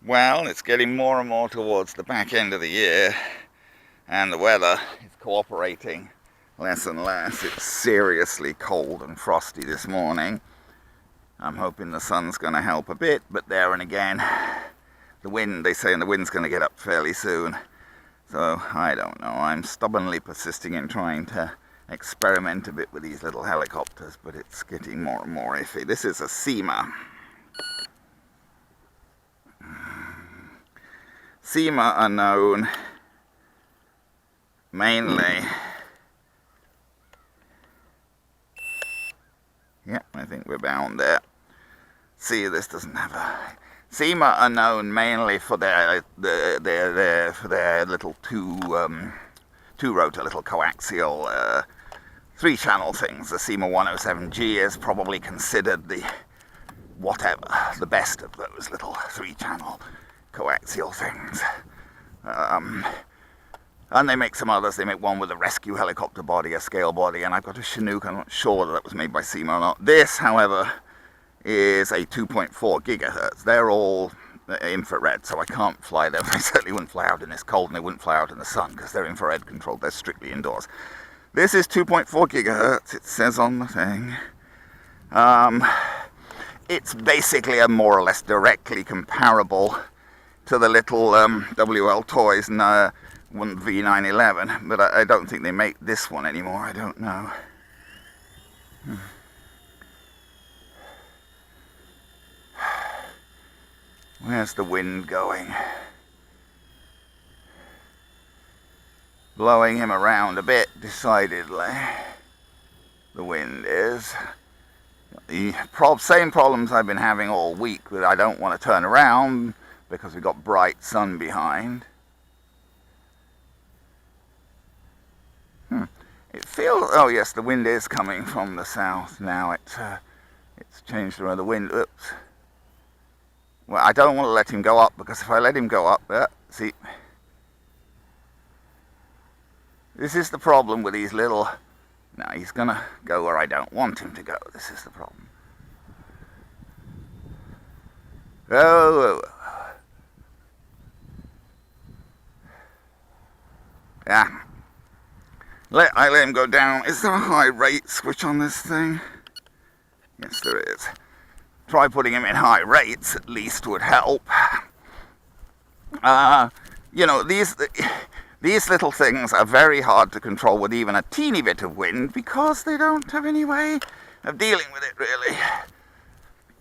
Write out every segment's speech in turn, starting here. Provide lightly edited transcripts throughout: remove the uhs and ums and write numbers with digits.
Well, it's getting more and more towards the back end of the year, and the weather is cooperating less and less. It's seriously cold and frosty this morning. I'm hoping the sun's going to help a bit, but there and again, the wind, they say the wind's going to get up fairly soon. So, I don't know. I'm stubbornly persisting in trying to experiment a bit with these little helicopters, but it's getting more and more iffy. This is a Syma. Syma are known mainly, yeah, I think we're bound there. See, this doesn't have a... Syma are known mainly for their little two-rotor little coaxial 3-channel things. The Syma 107G is probably considered the best of those little 3-channel coaxial things. And they make some others. They make one with a rescue helicopter body, a scale body, and I've got a Chinook. I'm not sure that was made by Syma or not. This, however, is a 2.4 gigahertz. They're all infrared, so I can't fly them. They certainly wouldn't fly out in this cold, and they wouldn't fly out in the sun because they're infrared controlled. They're strictly indoors. This is 2.4 gigahertz. It says on the thing. It's basically a more or less directly comparable to the little WL Toys and one V911, but I don't think they make this one anymore. I don't know. Where's the wind going? Blowing him around a bit, decidedly. The wind is. The same problems I've been having all week, but I don't want to turn around because we've got bright sun behind. It feels, oh yes, the wind is coming from the south now. It's changed around the wind. Oops. Well, I don't want to let him go up, because if I let him go up, see, this is the problem with these little. Now he's gonna go where I don't want him to go. This is the problem. Oh. Yeah. I let him go down. Is there a high rate switch on this thing? Yes, there is. Try putting him in high rates, at least would help. You know, these little things are very hard to control with even a teeny bit of wind, because they don't have any way of dealing with it, really.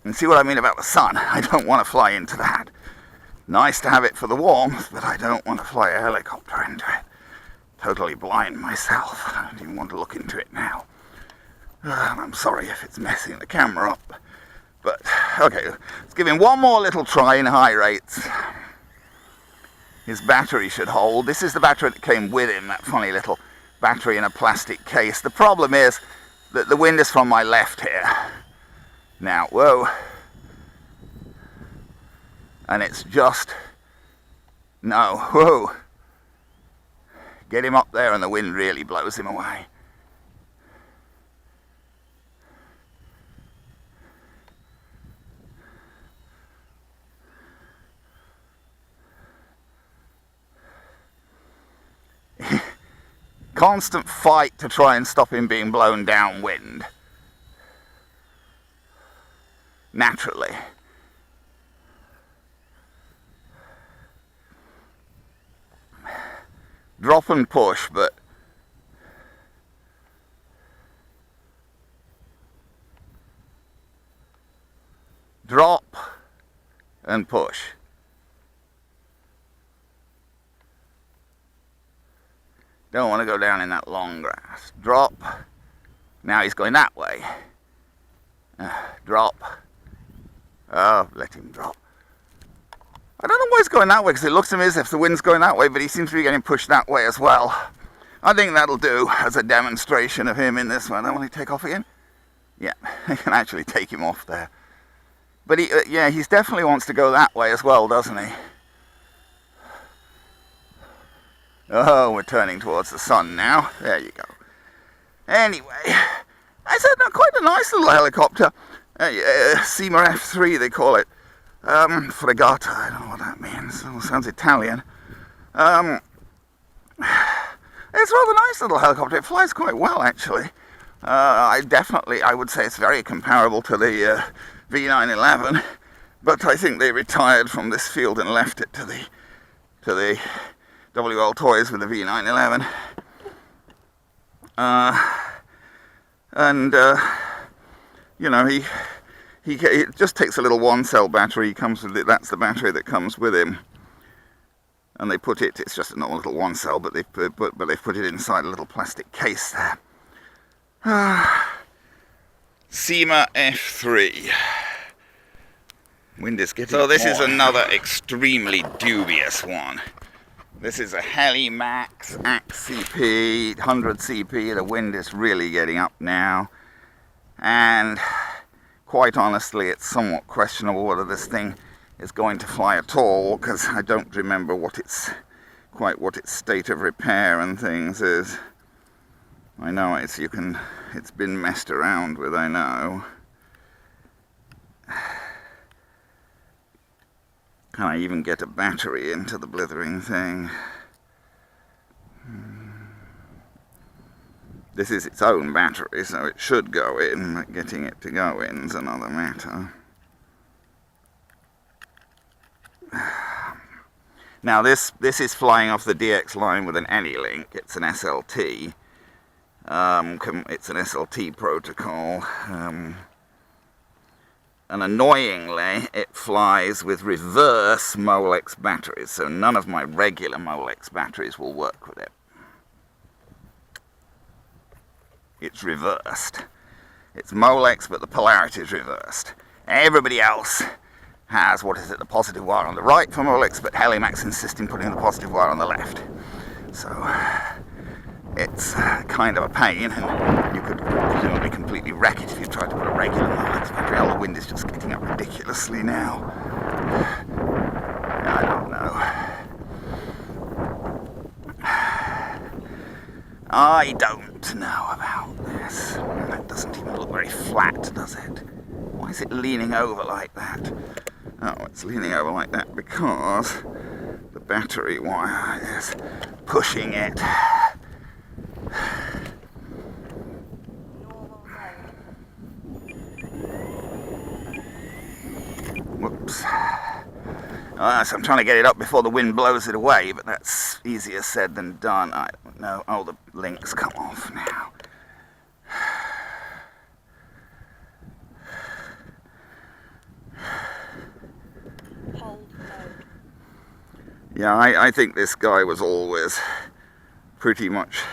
And see what I mean about the sun? I don't want to fly into that. Nice to have it for the warmth, but I don't want to fly a helicopter into it. Totally blind myself. I don't even want to look into it now. I'm sorry if it's messing the camera up. But, okay, let's give him one more little try in high rates. His battery should hold. This is the battery that came with him, that funny little battery in a plastic case. The problem is that the wind is from my left here. Now, whoa. And it's just, no, whoa. Get him up there and the wind really blows him away. Constant fight to try and stop him being blown downwind. Naturally. Drop and push, but drop and push. Don't want to go down in that long grass. Drop. Now he's going that way. Drop. Oh, let him drop. I don't know why he's going that way, because it looks to me as if the wind's going that way, but he seems to be getting pushed that way as well. I think that'll do as a demonstration of him in this one. Will he take off again? Yeah, I can actually take him off there. But yeah, he definitely wants to go that way as well, doesn't he? Oh, we're turning towards the sun now. There you go. Anyway, I said, quite a nice little helicopter. Syma F3, they call it. Fregata, I don't know what that that means. It all sounds Italian. It's a rather nice little helicopter. It flies quite well, actually. I would say it's very comparable to the V911, but I think they retired from this field and left it to the WL Toys with the V911. You know, it just takes a little 1-cell battery. He comes with it. That's the battery that comes with him. And they put it. It's just a normal little 1-cell, but they've put it inside a little plastic case there. Syma F3. Wind is getting. So this is another extremely dubious one. This is a Heli-Max Axe CP, 100 CP. The wind is really getting up now, and quite honestly, it's somewhat questionable whether this thing is going to fly at all, because I don't remember what its state of repair and things is. I know it's been messed around with, I know. Can I even get a battery into the blithering thing? This is its own battery, so it should go in, but getting it to go in is another matter. Now this is flying off the DX line with an AnyLink. It's an SLT. It's an SLT protocol. And annoyingly, it flies with reverse Molex batteries, so none of my regular Molex batteries will work with it. It's reversed. It's Molex, but the polarity is reversed. Everybody else has, the positive wire on the right for Molex, but Heli-Max insists in putting the positive wire on the left. So it's kind of a pain, and you could presumably completely wreck it if you tried to put a regular Molex battery. All the wind is just getting up ridiculously now. I don't know. I don't know about this. That doesn't even look very flat, does it? Why is it leaning over like that? Oh, it's leaning over like that because the battery wire is pushing it. Whoops. So I'm trying to get it up before the wind blows it away, but that's easier said than done. I don't know. Oh, the links come off now. Yeah, I think this guy was always pretty much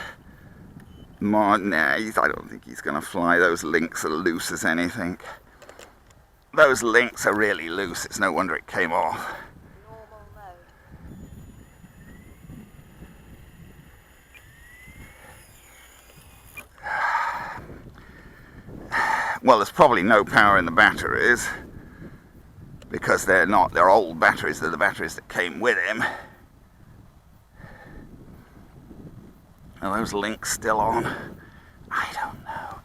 I don't think he's going to fly. Those links are loose as anything. Those links are really loose. It's no wonder it came off. Well, there's probably no power in the batteries, because they're old batteries. They're the batteries that came with him. Are those links still on? I don't know.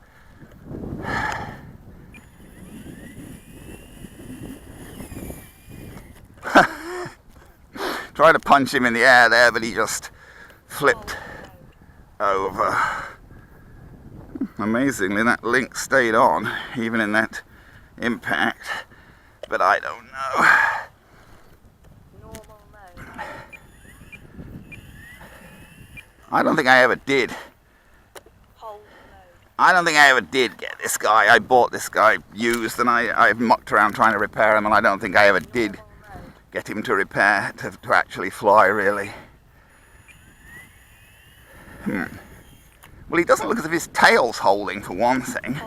Tried to punch him in the air there, but he just flipped over. Amazingly, that link stayed on, even in that impact. But I don't know. I don't think I ever did. I don't think I ever did get this guy. I bought this guy used, and I've mucked around trying to repair him, and I don't think I ever did get him to repair, to actually fly, really. Well, he doesn't look as if his tail's holding, for one thing.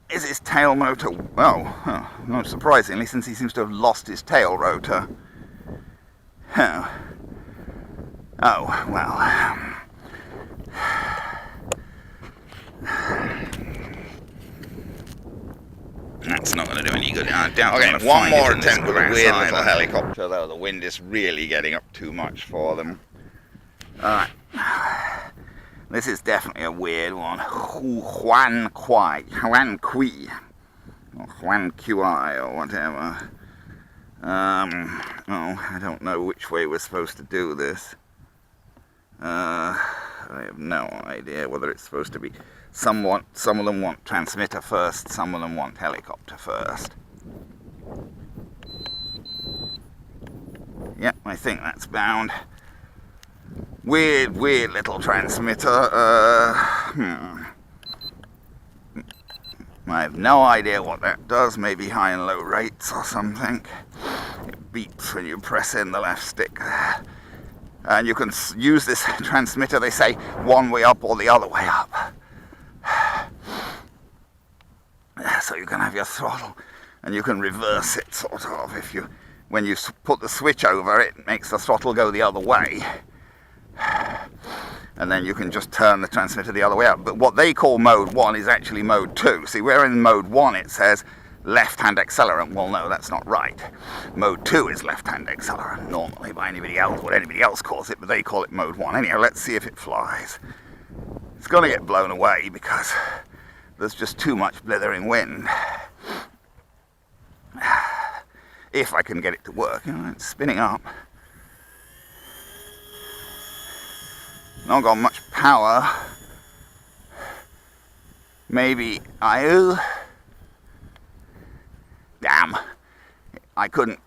Is his tail motor... Oh, not surprisingly, since he seems to have lost his tail rotor. Oh, well... That's not going to do any good. Okay, one more attempt with a weird little helicopter, though. The wind is really getting up too much for them. Alright. This is definitely a weird one. Huan Qi. or Huan Qi or whatever. Oh, I don't know which way we're supposed to do this. I have no idea whether it's supposed to be some of them want transmitter first, some of them want helicopter first. Yep, I think that's bound. Weird little transmitter. I have no idea what that does. Maybe high and low rates or something. It beeps when you press in the left stick there. And you can use this transmitter, they say, one way up or the other way up. So you can have your throttle and you can reverse it, sort of. When you put the switch over, it makes the throttle go the other way. And then you can just turn the transmitter the other way up. But what they call mode 1 is actually mode 2. See, where in mode 1 it says left-hand accelerant. Well, no, that's not right. Mode 2 is left-hand accelerant, normally by anybody else, what anybody else calls it, but they call it mode 1. Anyhow, let's see if it flies. It's going to get blown away because there's just too much blithering wind. If I can get it to work. It's spinning up. Not got much power. Maybe damn. I couldn't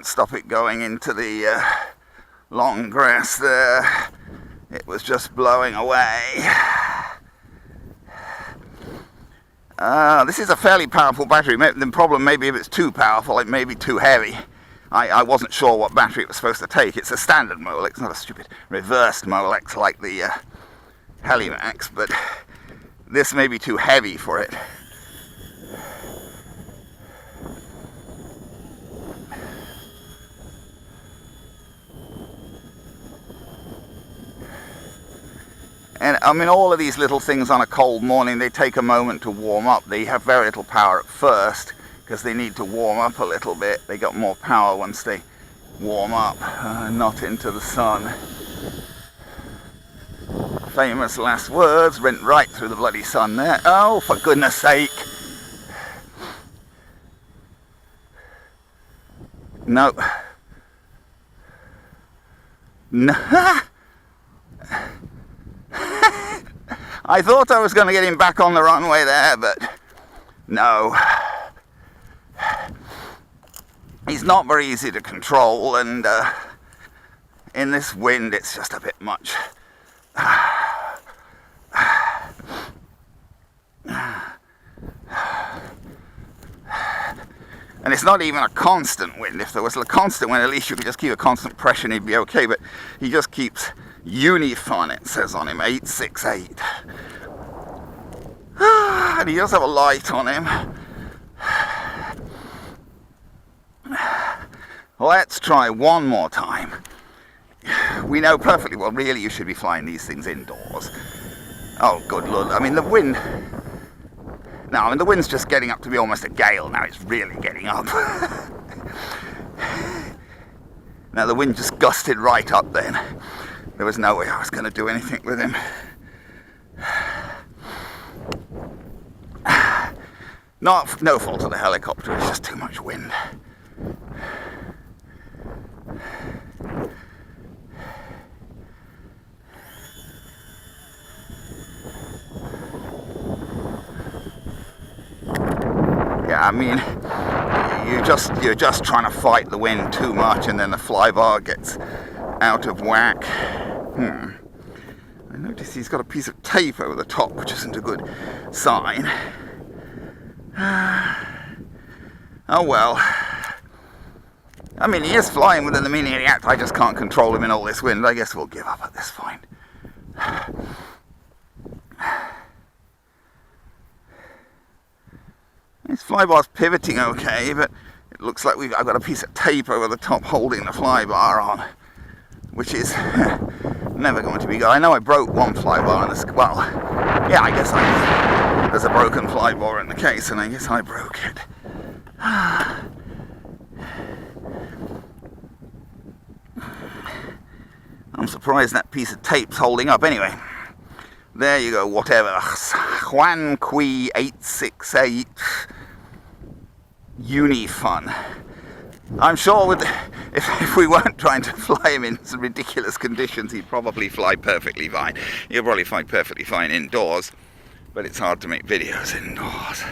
stop it going into the long grass there. It was just blowing away. This is a fairly powerful battery. The problem may be if it's too powerful, it may be too heavy. I wasn't sure what battery it was supposed to take. It's a standard Molex, not a stupid reversed Molex like the Heli-Max, but this may be too heavy for it. And I mean, all of these little things on a cold morning, they take a moment to warm up. They have very little power at first because they need to warm up a little bit. They got more power once they warm up, not into the sun. Famous last words, went right through the bloody sun there. Oh, for goodness sake. No. No. I thought I was going to get him back on the runway there, but no. He's not very easy to control, and in this wind it's just a bit much. And it's not even a constant wind. If there was a constant wind, at least you could just keep a constant pressure and he'd be okay, but he just keeps Uni Fun, it says on him, 868. And he does have a light on him. Let's try one more time. We know perfectly well, really, you should be flying these things indoors. Oh, good Lord. I mean, the wind... No, I mean, the wind's just getting up to be almost a gale now. It's really getting up. Now, the wind just gusted right up then. There was no way I was going to do anything with him. No fault of the helicopter, it's just too much wind. Yeah, I mean, you're just trying to fight the wind too much, and then the flybar gets out of whack. I notice he's got a piece of tape over the top, which isn't a good sign. Oh well. I mean, he is flying within the meaning of the act. I just can't control him in all this wind. I guess we'll give up at this point. His flybar's pivoting okay, but it looks like I've got a piece of tape over the top holding the flybar on, which is never going to be good. I know I broke one flybar in this. Well, yeah, I guess there's a broken flybar in the case, and I guess I broke it. I'm surprised that piece of tape's holding up. Anyway, there you go, whatever. Huan Qi 868. Uni Fun. I'm sure if we weren't trying to fly him in some ridiculous conditions, he'd probably fly perfectly fine. He'll probably fly perfectly fine indoors, but it's hard to make videos indoors.